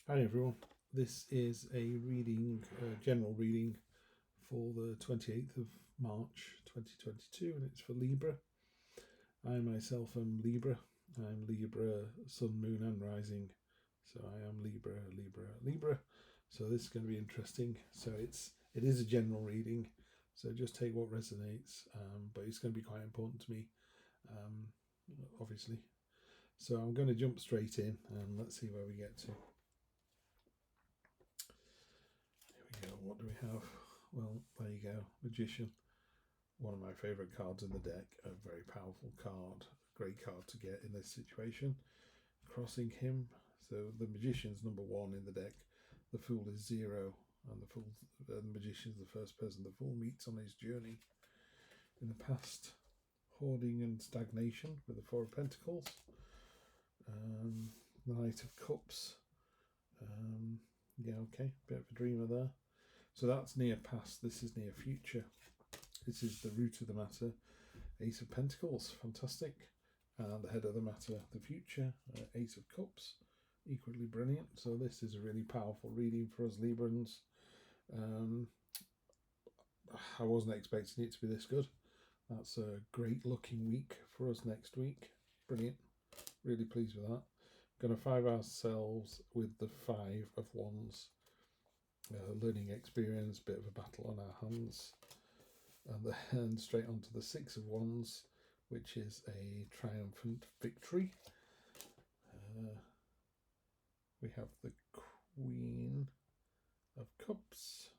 Hi everyone, this is a reading, general reading for the 28th of March 2022, and it's for Libra. I myself am Libra. I'm Libra, Sun, Moon and Rising. So I am Libra, Libra, Libra. So this is going to be interesting. So it is a general reading, so just take what resonates, but it's going to be quite important to me, um, obviously. So I'm going to jump straight in and let's see where we get to. What do we have? Well, there you go. Magician. One of my favourite cards in the deck. A very powerful card. A great card to get in this situation. Crossing him. So the Magician's number 1 in the deck. The Fool is 0. And the Magician's the first person the Fool meets on his journey. In the past, hoarding and stagnation with the 4 of Pentacles. The Knight of Cups. Yeah, okay. Bit of a dreamer there. So that's near past, this is near future. This is the root of the matter, Ace of Pentacles, fantastic. And the head of the matter, the future, Ace of Cups, equally brilliant. So this is a really powerful reading for us Librans. I wasn't expecting it to be this good. That's a great looking week for us next week. Brilliant. Really pleased with that. Going to 5 ourselves with the 5 of Wands. Learning experience, bit of a battle on our hands, and then straight on to the 6 of Wands, which is a triumphant victory. We have the Queen of Cups,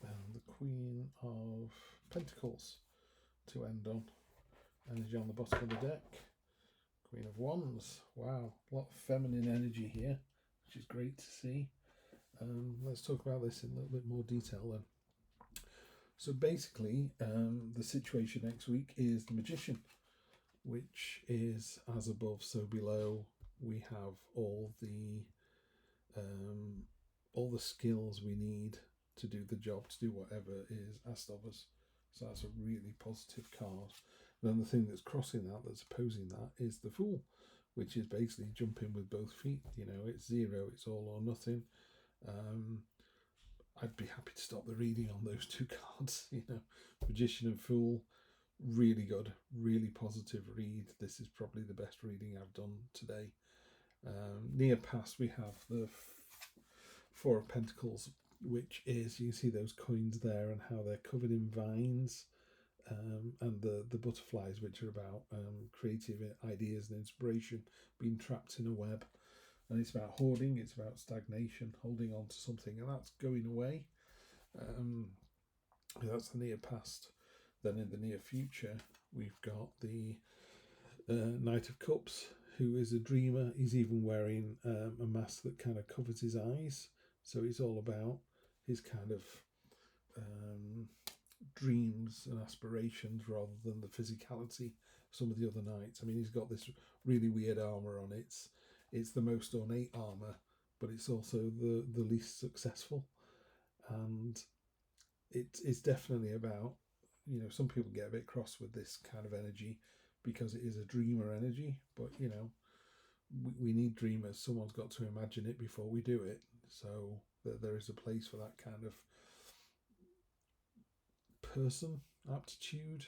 and the Queen of Pentacles to end on. Energy on the bottom of the deck. Queen of Wands. Wow, a lot of feminine energy here, which is great to see. Let's talk about this in a little bit more detail then. So basically, the situation next week is the Magician, which is as above, so below. We have all the skills we need to do the job, to do whatever is asked of us. So that's a really positive card. Then the thing that's crossing that, that's opposing that, is the Fool, which is basically jumping with both feet. You know, it's 0, it's all or nothing. I'd be happy to stop the reading on those 2 cards. You know, Magician and Fool, really good, really positive read. This is probably the best reading I've done today. Near past, we have the 4 of Pentacles, which is, you can see those coins there and how they're covered in vines, and the butterflies, which are about creative ideas and inspiration being trapped in a web. And it's about hoarding, it's about stagnation, holding on to something, and that's going away. That's the near past. Then in the near future, we've got the Knight of Cups, who is a dreamer. He's even wearing a mask that kind of covers his eyes. So it's all about his kind of dreams and aspirations rather than the physicality of some of the other knights. I mean, he's got this really weird armour on. It's the most ornate armour, but it's also the least successful. And it's definitely about, you know, some people get a bit cross with this kind of energy because it is a dreamer energy, but you know, we need dreamers. Someone's got to imagine it before we do it. So there is a place for that kind of person, aptitude,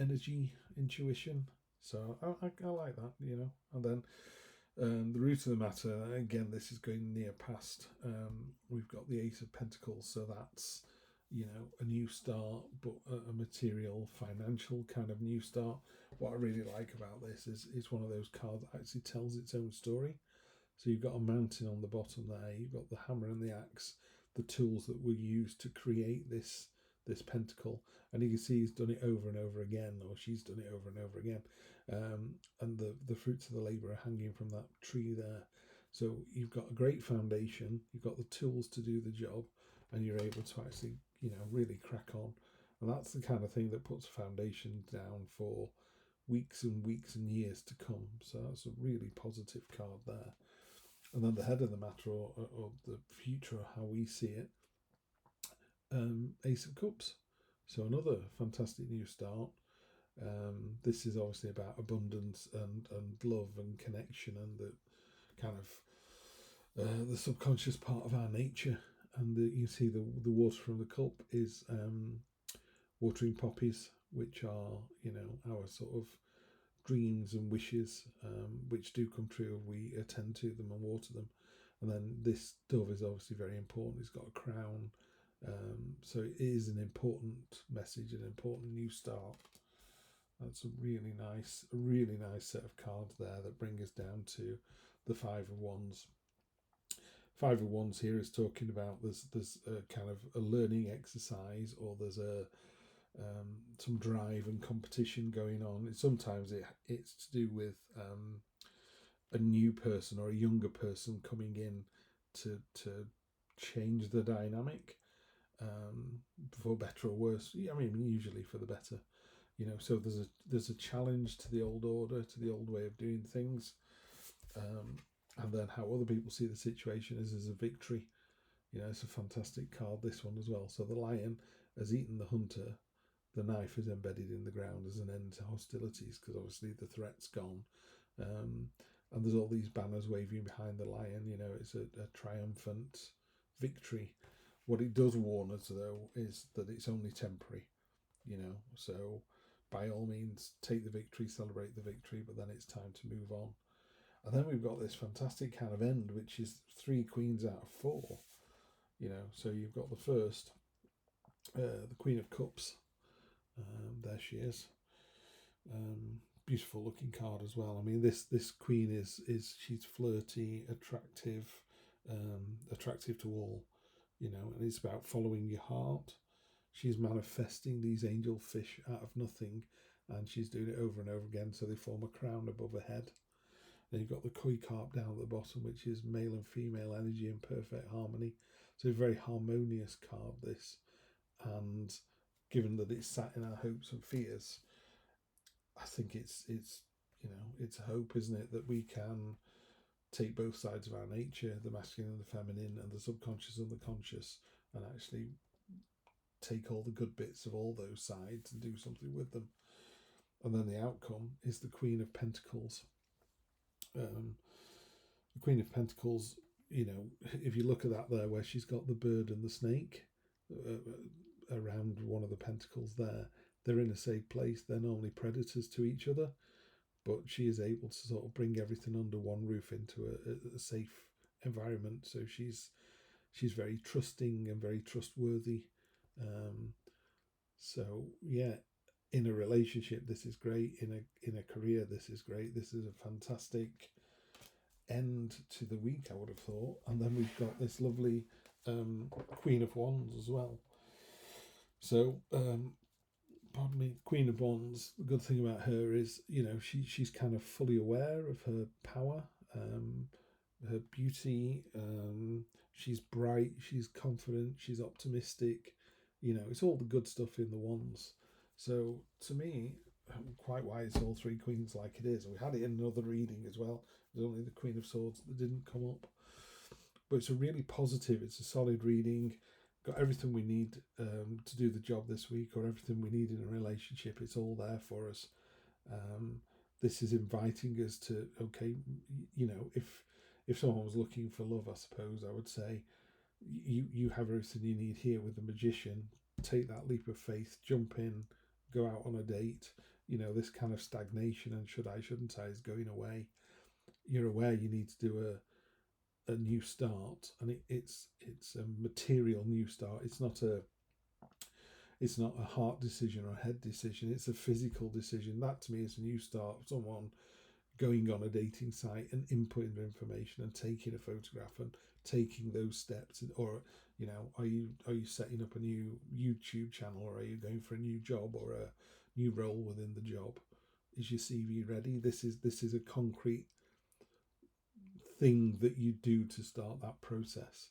energy, intuition. So I like that, you know. And then the root of the matter, again, this is going near past. We've got the Ace of Pentacles, so that's, you know, a new start, but a material, financial kind of new start. What I really like about this is it's one of those cards that actually tells its own story. So you've got a mountain on the bottom there, you've got the hammer and the axe, the tools that were used to create this pentacle, and you can see he's done it over and over again, or she's done it over and over again, and the fruits of the labour are hanging from that tree there. So you've got a great foundation, you've got the tools to do the job, and you're able to actually, you know, really crack on. And that's the kind of thing that puts a foundation down for weeks and weeks and years to come. So that's a really positive card there. And then the head of the matter, or the future, how we see it, Ace of Cups. So another fantastic new start. This is obviously about abundance and love and connection, and the kind of the subconscious part of our nature. And you see the water from the cup is watering poppies, which are, you know, our sort of dreams and wishes, which do come true if we attend to them and water them. And then this dove is obviously very important. It's got a crown, so it is an important message, an important new start. That's a really nice set of cards there that bring us down to the Five of Wands. Five of Wands here is talking about there's a kind of a learning exercise, or there's a some drive and competition going on. Sometimes it's to do with a new person or a younger person coming in to change the dynamic, for better or worse. I mean, usually for the better. You know, so there's a challenge to the old order, to the old way of doing things, and then how other people see the situation is as a victory. You know, it's a fantastic card, this one as well. So the lion has eaten the hunter. The knife is embedded in the ground as an end to hostilities, because obviously the threat's gone. And there's all these banners waving behind the lion. You know, it's a triumphant victory. What it does warn us, though, is that it's only temporary. You know, so by all means, take the victory, celebrate the victory, but then it's time to move on. And then we've got this fantastic kind of end, which is 3 queens out of 4. You know, so you've got the first, the Queen of Cups. There she is. Beautiful looking card as well. I mean, this queen is she's flirty, attractive, attractive to all. You know, and it's about following your heart. She's manifesting these angel fish out of nothing, and she's doing it over and over again, so they form a crown above her head. Then you've got the koi carp down at the bottom, which is male and female energy in perfect harmony. So a very harmonious card, this. And given that it's sat in our hopes and fears, I think it's you know, it's hope, isn't it, that we can take both sides of our nature, the masculine and the feminine, and the subconscious and the conscious, and actually take all the good bits of all those sides and do something with them. And then the outcome is the Queen of Pentacles. The Queen of Pentacles, you know, if you look at that there, where she's got the bird and the snake around one of the pentacles there, they're in a safe place. They're normally predators to each other, but she is able to sort of bring everything under one roof into a safe environment. So she's very trusting and very trustworthy. So yeah, in a relationship, this is great. In a career, this is great. This is a fantastic end to the week, I would have thought. And then we've got this lovely Queen of Wands as well. So pardon me, Queen of Wands, the good thing about her is, you know, she's kind of fully aware of her power, her beauty. She's bright, she's confident, she's optimistic. You know, it's all the good stuff in the Wands. So to me, quite why it's all 3 queens like it is. We had it in another reading as well. There's only the Queen of Swords that didn't come up. But it's a really positive, it's a solid reading. Got everything we need to do the job this week, or everything we need in a relationship. It's all there for us. This is inviting us to, okay, you know, if someone was looking for love, I suppose I would say, you have everything you need here with the Magician. Take that leap of faith, jump in, go out on a date. You know, this kind of stagnation and should I, shouldn't I is going away. You're aware you need to do a new start, and it's a material new start. It's not a heart decision or a head decision. It's a physical decision. That to me is a new start. Someone going on a dating site and inputting information and taking a photograph and taking those steps. Or, you know, are you setting up a new YouTube channel, or are you going for a new job or a new role within the job? Is your CV ready? This is a concrete thing that you do to start that process.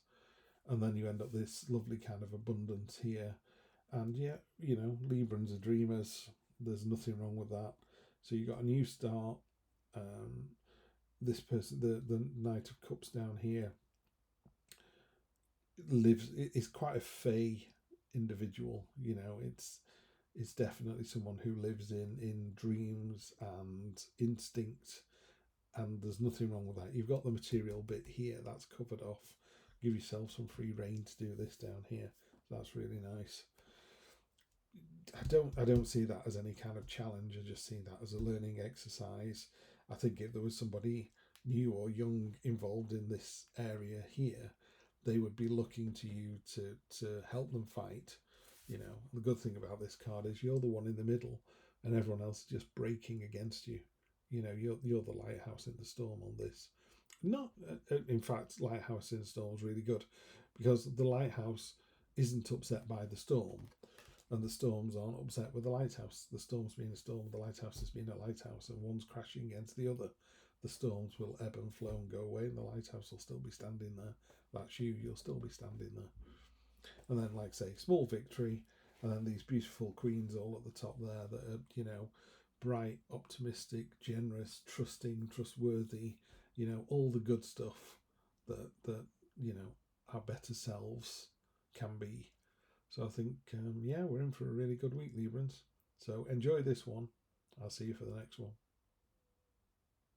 And then you end up this lovely kind of abundance here. And yeah, you know, Librans are dreamers. There's nothing wrong with that. So you got a new start. This person, the Knight of Cups down here, is quite a fey individual. You know, is definitely someone who lives in dreams and instinct, and there's nothing wrong with that. You've got the material bit here that's covered off. Give yourself some free reign to do this down here. That's really nice. I don't see that as any kind of challenge. I just see that as a learning exercise. I think if there was somebody new or young involved in this area here, they would be looking to you to help them fight. You know, the good thing about this card is you're the one in the middle, and everyone else is just breaking against you. You know, you're the lighthouse in the storm on this. Not, in fact, lighthouse in the storm is really good, because the lighthouse isn't upset by the storm, and the storms aren't upset with the lighthouse. The storm's been a storm, the lighthouse has been a lighthouse, and one's crashing against the other. The storms will ebb and flow and go away, and the lighthouse will still be standing there. That's you, you'll still be standing there. And then, like I say, small victory, and then these beautiful queens all at the top there that are, you know, bright, optimistic, generous, trusting, trustworthy, you know, all the good stuff that you know, our better selves can be. So I think, yeah, we're in for a really good week, Librans. So enjoy this one. I'll see you for the next one.